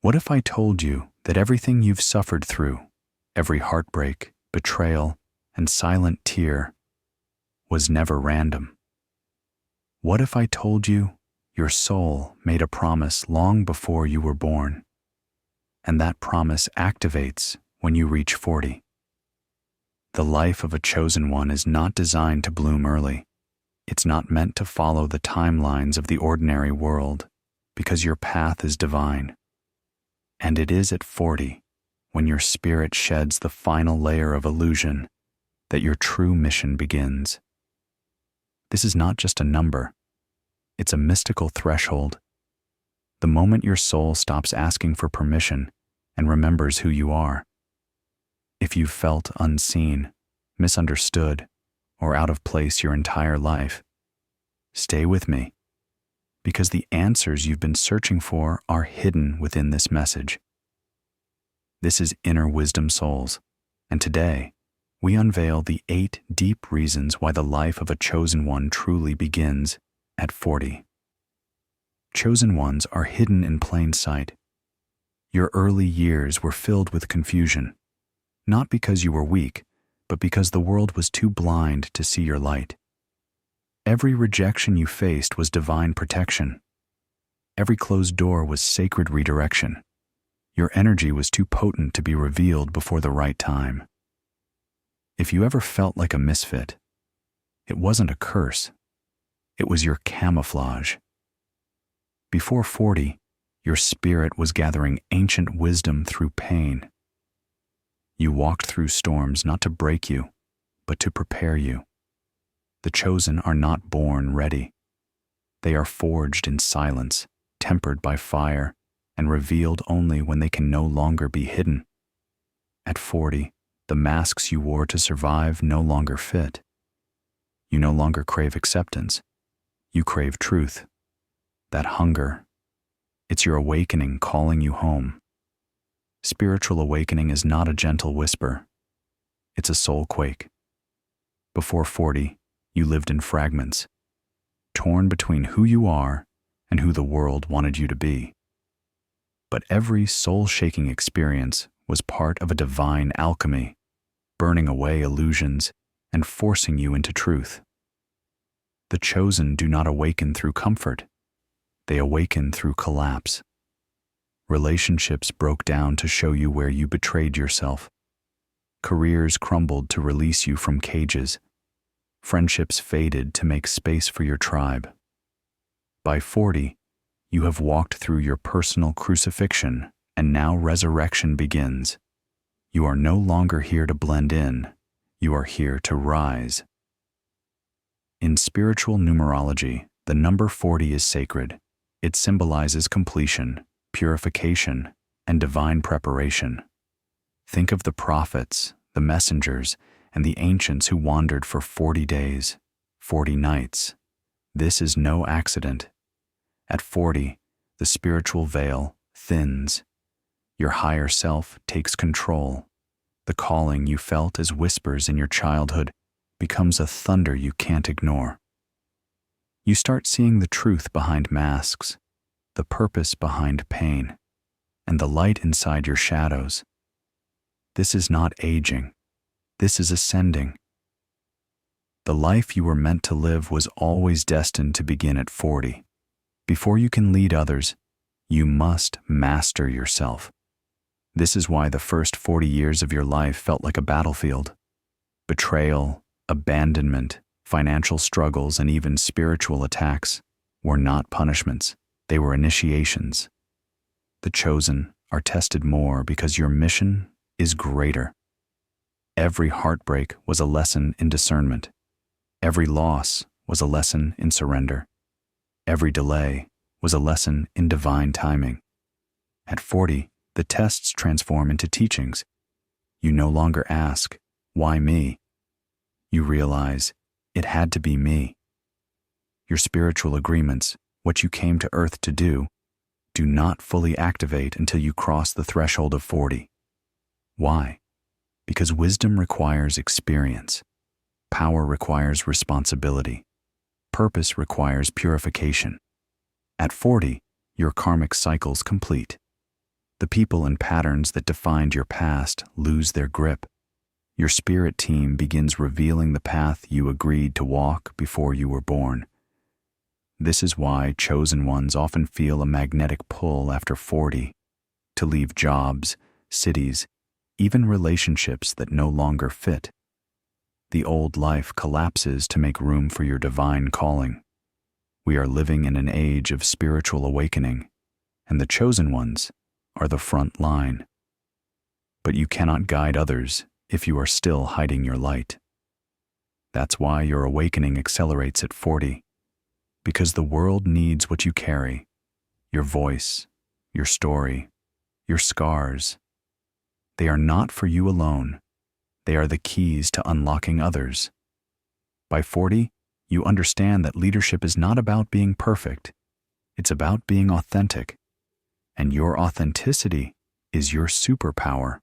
What if I told you that everything you've suffered through, every heartbreak, betrayal, and silent tear, was never random? What if I told you your soul made a promise long before you were born, and that promise activates when you reach 40? The life of a chosen one is not designed to bloom early. It's not meant to follow the timelines of the ordinary world, because your path is divine. And it is at 40, when your spirit sheds the final layer of illusion, that your true mission begins. This is not just a number. It's a mystical threshold. The moment your soul stops asking for permission and remembers who you are. If you've felt unseen, misunderstood, or out of place your entire life, stay with me, because the answers you've been searching for are hidden within this message. This is Inner Wisdom Souls, and today, we unveil the 8 deep reasons why the life of a chosen one truly begins at 40. Chosen ones are hidden in plain sight. Your early years were filled with confusion, not because you were weak, but because the world was too blind to see your light. Every rejection you faced was divine protection. Every closed door was sacred redirection. Your energy was too potent to be revealed before the right time. If you ever felt like a misfit, it wasn't a curse. It was your camouflage. Before 40, your spirit was gathering ancient wisdom through pain. You walked through storms not to break you, but to prepare you. The chosen are not born ready. They are forged in silence, tempered by fire, and revealed only when they can no longer be hidden. At 40, the masks you wore to survive no longer fit. You no longer crave acceptance. You crave truth. That hunger, it's your awakening calling you home. Spiritual awakening is not a gentle whisper. It's a soul quake. Before 40, you lived in fragments, torn between who you are and who the world wanted you to be. But every soul-shaking experience was part of a divine alchemy, burning away illusions and forcing you into truth. The chosen do not awaken through comfort. They awaken through collapse. Relationships broke down to show you where you betrayed yourself. Careers crumbled to release you from cages. Friendships faded to make space for your tribe. By 40, you have walked through your personal crucifixion, and now resurrection begins. You are no longer here to blend in. You are here to rise. In spiritual numerology, the number 40 is sacred. It symbolizes completion, purification, and divine preparation. Think of the prophets, the messengers, and the ancients who wandered for 40 days, 40 nights. This is no accident. At 40, the spiritual veil thins. Your higher self takes control. The calling you felt as whispers in your childhood becomes a thunder you can't ignore. You start seeing the truth behind masks, the purpose behind pain, and the light inside your shadows. This is not aging. This is ascending. The life you were meant to live was always destined to begin at 40. Before you can lead others, you must master yourself. This is why the first 40 years of your life felt like a battlefield. Betrayal, abandonment, financial struggles, and even spiritual attacks were not punishments. They were initiations. The chosen are tested more because your mission is greater. Every heartbreak was a lesson in discernment. Every loss was a lesson in surrender. Every delay was a lesson in divine timing. At 40, the tests transform into teachings. You no longer ask, "Why me?" You realize, it had to be me. Your spiritual agreements, what you came to earth to do not fully activate until you cross the threshold of 40. Why? Because wisdom requires experience. Power requires responsibility. Purpose requires purification. At 40, your karmic cycles complete. The people and patterns that defined your past lose their grip. Your spirit team begins revealing the path you agreed to walk before you were born. This is why chosen ones often feel a magnetic pull after 40, to leave jobs, cities, even relationships that no longer fit. The old life collapses to make room for your divine calling. We are living in an age of spiritual awakening, and the chosen ones are the front line. But you cannot guide others if you are still hiding your light. That's why your awakening accelerates at 40, because the world needs what you carry, your voice, your story, your scars. They are not for you alone. They are the keys to unlocking others. By 40, you understand that leadership is not about being perfect. It's about being authentic. And your authenticity is your superpower.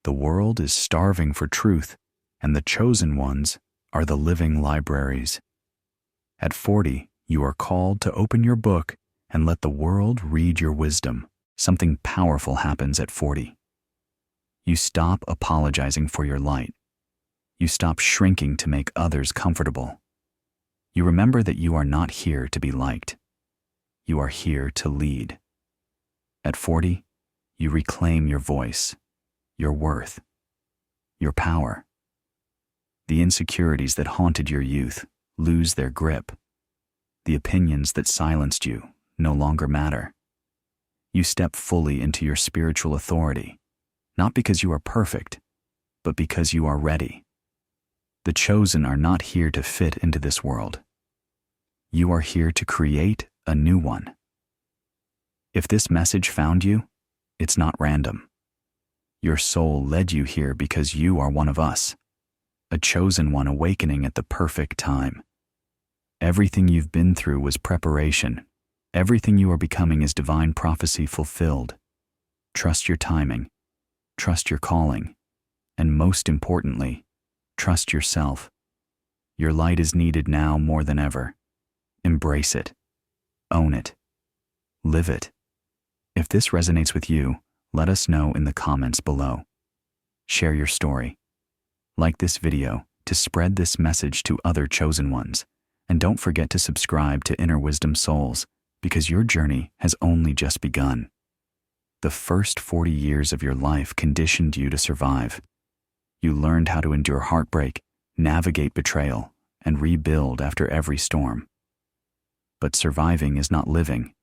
The world is starving for truth, and the chosen ones are the living libraries. At 40, you are called to open your book and let the world read your wisdom. Something powerful happens at 40. You stop apologizing for your light. You stop shrinking to make others comfortable. You remember that you are not here to be liked. You are here to lead. At 40, you reclaim your voice, your worth, your power. The insecurities that haunted your youth lose their grip. The opinions that silenced you no longer matter. You step fully into your spiritual authority, not because you are perfect, but because you are ready. The chosen are not here to fit into this world. You are here to create a new one. If this message found you, it's not random. Your soul led you here because you are one of us, a chosen one awakening at the perfect time. Everything you've been through was preparation. Everything you are becoming is divine prophecy fulfilled. Trust your timing, trust your calling, and most importantly, trust yourself. Your light is needed now more than ever. Embrace it. Own it. Live it. If this resonates with you, let us know in the comments below. Share your story. Like this video to spread this message to other chosen ones. And don't forget to subscribe to Inner Wisdom Souls, because your journey has only just begun. The first 40 years of your life conditioned you to survive. You learned how to endure heartbreak, navigate betrayal, and rebuild after every storm. But surviving is not living,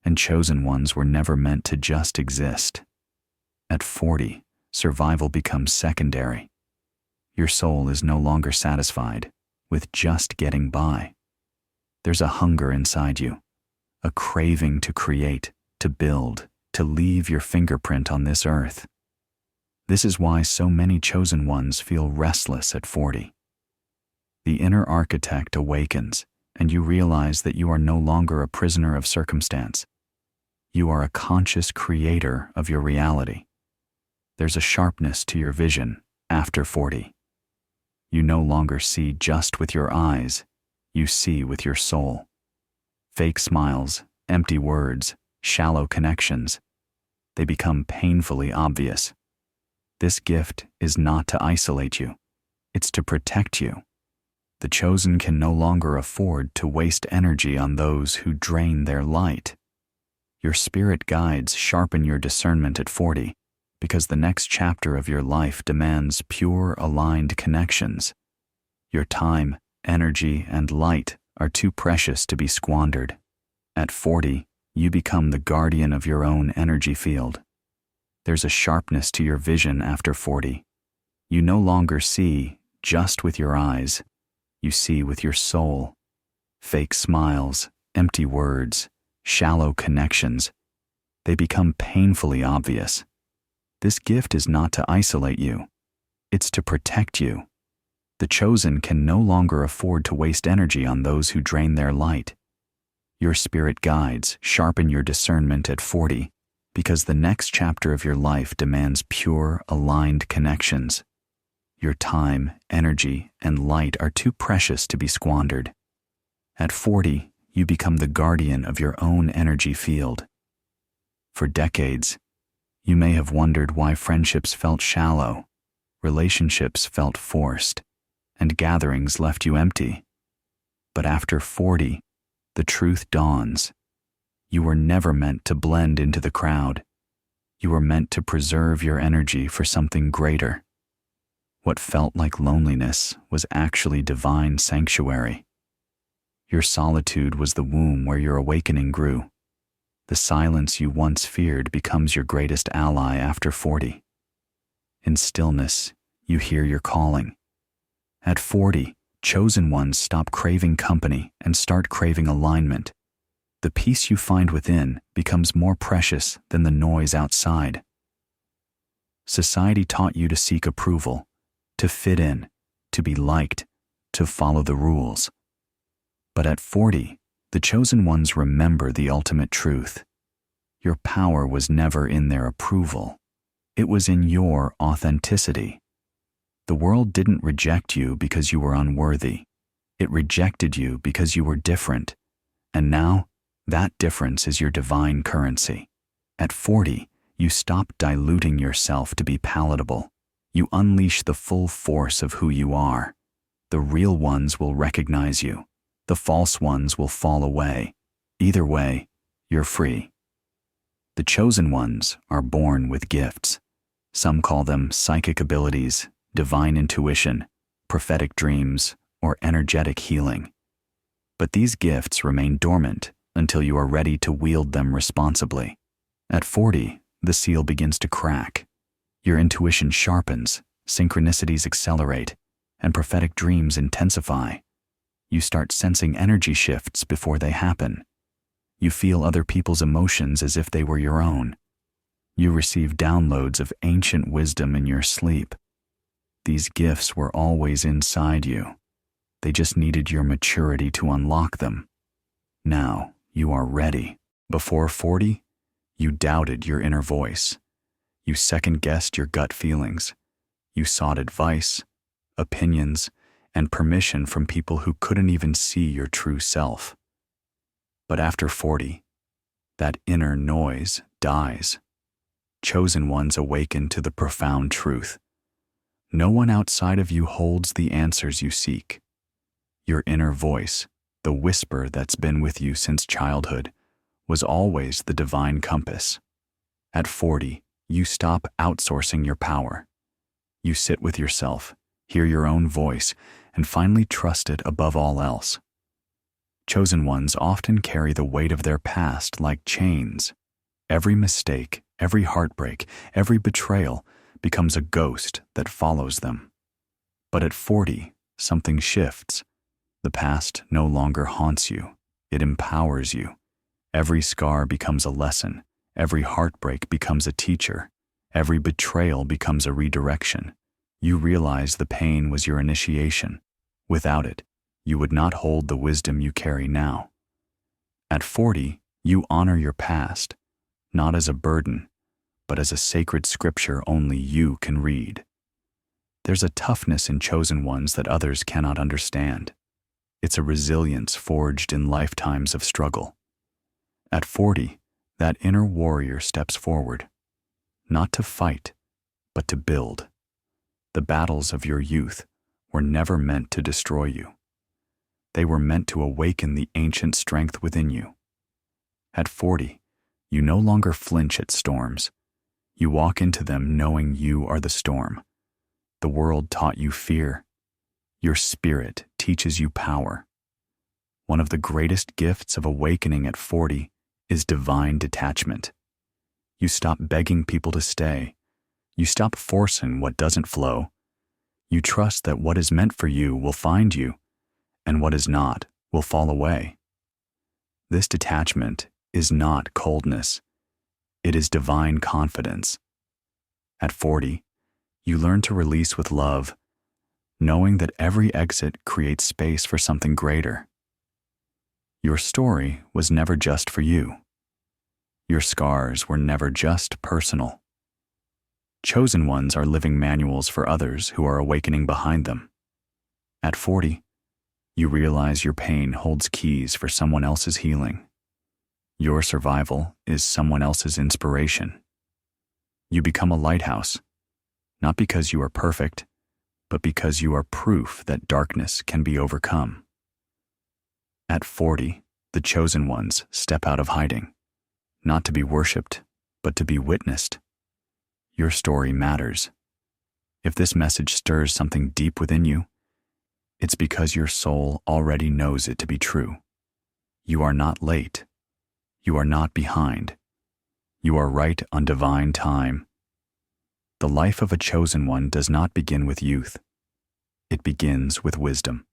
and chosen ones were never meant to just exist. At 40, survival becomes secondary. Your soul is no longer satisfied with just getting by. There's a hunger inside you, a craving to create, to build, to leave your fingerprint on this earth. This is why so many chosen ones feel restless at 40. The inner architect awakens, and you realize that you are no longer a prisoner of circumstance. You are a conscious creator of your reality. There's a sharpness to your vision after 40. You no longer see just with your eyes, you see with your soul. Fake smiles, empty words, shallow connections, they become painfully obvious. This gift is not to isolate you, it's to protect you. The chosen can no longer afford to waste energy on those who drain their light. Your spirit guides sharpen your discernment at 40, because the next chapter of your life demands pure, aligned connections. Your time, energy, and light are too precious to be squandered. At 40, you become the guardian of your own energy field. There's a sharpness to your vision after 40. You no longer see just with your eyes. You see with your soul. Fake smiles, empty words, shallow connections, they become painfully obvious. This gift is not to isolate you. It's to protect you. The chosen can no longer afford to waste energy on those who drain their light. Your spirit guides sharpen your discernment at 40, because the next chapter of your life demands pure, aligned connections. Your time, energy, and light are too precious to be squandered. At 40, you become the guardian of your own energy field. For decades, You may have wondered why friendships felt shallow, relationships felt forced, and gatherings left you empty. But after 40, the truth dawns. You were never meant to blend into the crowd. You were meant to preserve your energy for something greater. What felt like loneliness was actually divine sanctuary. Your solitude was the womb where your awakening grew. The silence you once feared becomes your greatest ally after 40. In stillness, you hear your calling. At 40, chosen ones stop craving company and start craving alignment. The peace you find within becomes more precious than the noise outside. Society taught you to seek approval, to fit in, to be liked, to follow the rules. But at 40, the chosen ones remember the ultimate truth. Your power was never in their approval. It was in your authenticity. The world didn't reject you because you were unworthy. It rejected you because you were different. And now, that difference is your divine currency. At 40, you stop diluting yourself to be palatable. You unleash the full force of who you are. The real ones will recognize you. The false ones will fall away. Either way, you're free. The chosen ones are born with gifts. Some call them psychic abilities, divine intuition, prophetic dreams, or energetic healing. But these gifts remain dormant until you are ready to wield them responsibly. At 40, the seal begins to crack. Your intuition sharpens, synchronicities accelerate, and prophetic dreams intensify. You start sensing energy shifts before they happen. You feel other people's emotions as if they were your own. You receive downloads of ancient wisdom in your sleep. These gifts were always inside you. They just needed your maturity to unlock them. Now you are ready. Before 40, you doubted your inner voice. You second-guessed your gut feelings. You sought advice, opinions, and permission from people who couldn't even see your true self. But after 40, that inner noise dies. Chosen ones awaken to the profound truth. No one outside of you holds the answers you seek. Your inner voice, the whisper that's been with you since childhood, was always the divine compass. At 40, you stop outsourcing your power. You sit with yourself, hear your own voice, and finally trust it above all else. Chosen ones often carry the weight of their past like chains. Every mistake, every heartbreak, every betrayal becomes a ghost that follows them. But at 40, something shifts. The past no longer haunts you. It empowers you. Every scar becomes a lesson. Every heartbreak becomes a teacher. Every betrayal becomes a redirection. You realize the pain was your initiation. Without it, you would not hold the wisdom you carry now. At 40, you honor your past, not as a burden, but as a sacred scripture only you can read. There's a toughness in chosen ones that others cannot understand. It's a resilience forged in lifetimes of struggle. At 40, that inner warrior steps forward, not to fight, but to build. The battles of your youth were never meant to destroy you. They were meant to awaken the ancient strength within you. At 40, you no longer flinch at storms. You walk into them knowing you are the storm. The world taught you fear. Your spirit teaches you power. One of the greatest gifts of awakening at 40 is divine detachment. You stop begging people to stay. You stop forcing what doesn't flow. You trust that what is meant for you will find you, and what is not will fall away. This detachment is not coldness. It is divine confidence. At 40, you learn to release with love, knowing that every exit creates space for something greater. Your story was never just for you. Your scars were never just personal. Chosen ones are living manuals for others who are awakening behind them. At 40, you realize your pain holds keys for someone else's healing. Your survival is someone else's inspiration. You become a lighthouse, not because you are perfect, but because you are proof that darkness can be overcome. At 40, the chosen ones step out of hiding, not to be worshipped, but to be witnessed. Your story matters. If this message stirs something deep within you, it's because your soul already knows it to be true. You are not late. You are not behind. You are right on divine time. The life of a chosen one does not begin with youth. It begins with wisdom.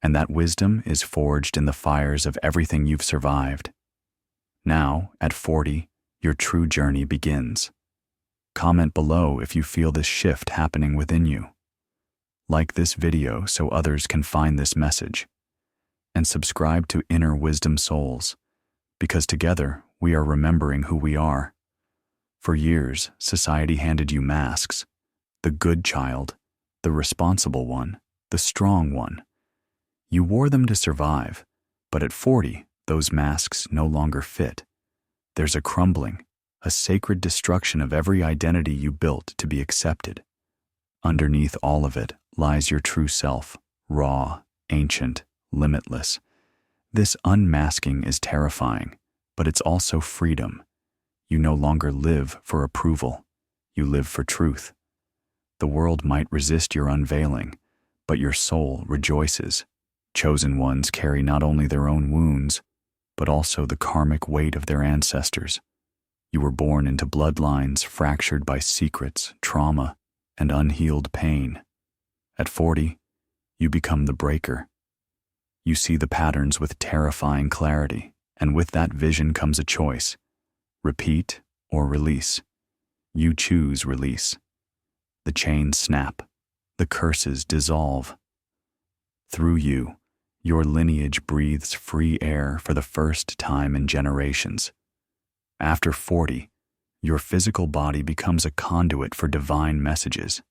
And that wisdom is forged in the fires of everything you've survived. Now, at 40, your true journey begins. Comment below if you feel this shift happening within you. Like this video so others can find this message. And subscribe to Inner Wisdom Souls, because together we are remembering who we are. For years, society handed you masks: the good child, the responsible one, the strong one. You wore them to survive, but at 40, those masks no longer fit. There's a crumbling, a sacred destruction of every identity you built to be accepted. Underneath all of it lies your true self, raw, ancient, limitless. This unmasking is terrifying, but it's also freedom. You no longer live for approval. You live for truth. The world might resist your unveiling, but your soul rejoices. Chosen ones carry not only their own wounds, but also the karmic weight of their ancestors. You were born into bloodlines fractured by secrets, trauma, and unhealed pain. At 40, you become the breaker. You see the patterns with terrifying clarity, and with that vision comes a choice: repeat or release. You choose release. The chains snap. The curses dissolve. Through you, your lineage breathes free air for the first time in generations. After 40, your physical body becomes a conduit for divine messages.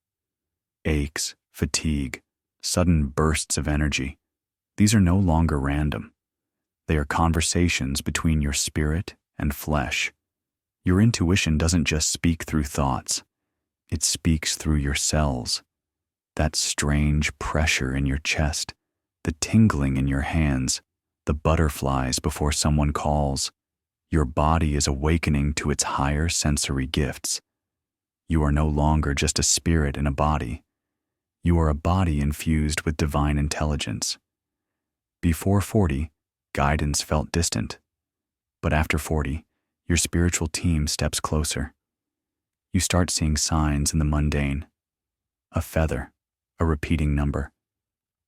Aches, fatigue, sudden bursts of energy, these are no longer random. They are conversations between your spirit and flesh. Your intuition doesn't just speak through thoughts. It speaks through your cells. That strange pressure in your chest, the tingling in your hands, the butterflies before someone calls. Your body is awakening to its higher sensory gifts. You are no longer just a spirit in a body. You are a body infused with divine intelligence. Before 40, guidance felt distant. But after 40, your spiritual team steps closer. You start seeing signs in the mundane: a feather, a repeating number,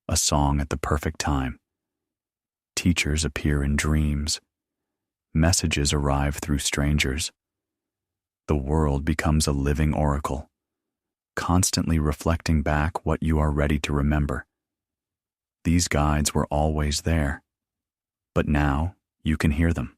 a song at the perfect time. Teachers appear in dreams. Messages arrive through strangers. The world becomes a living oracle, constantly reflecting back what you are ready to remember. These guides were always there, but now you can hear them.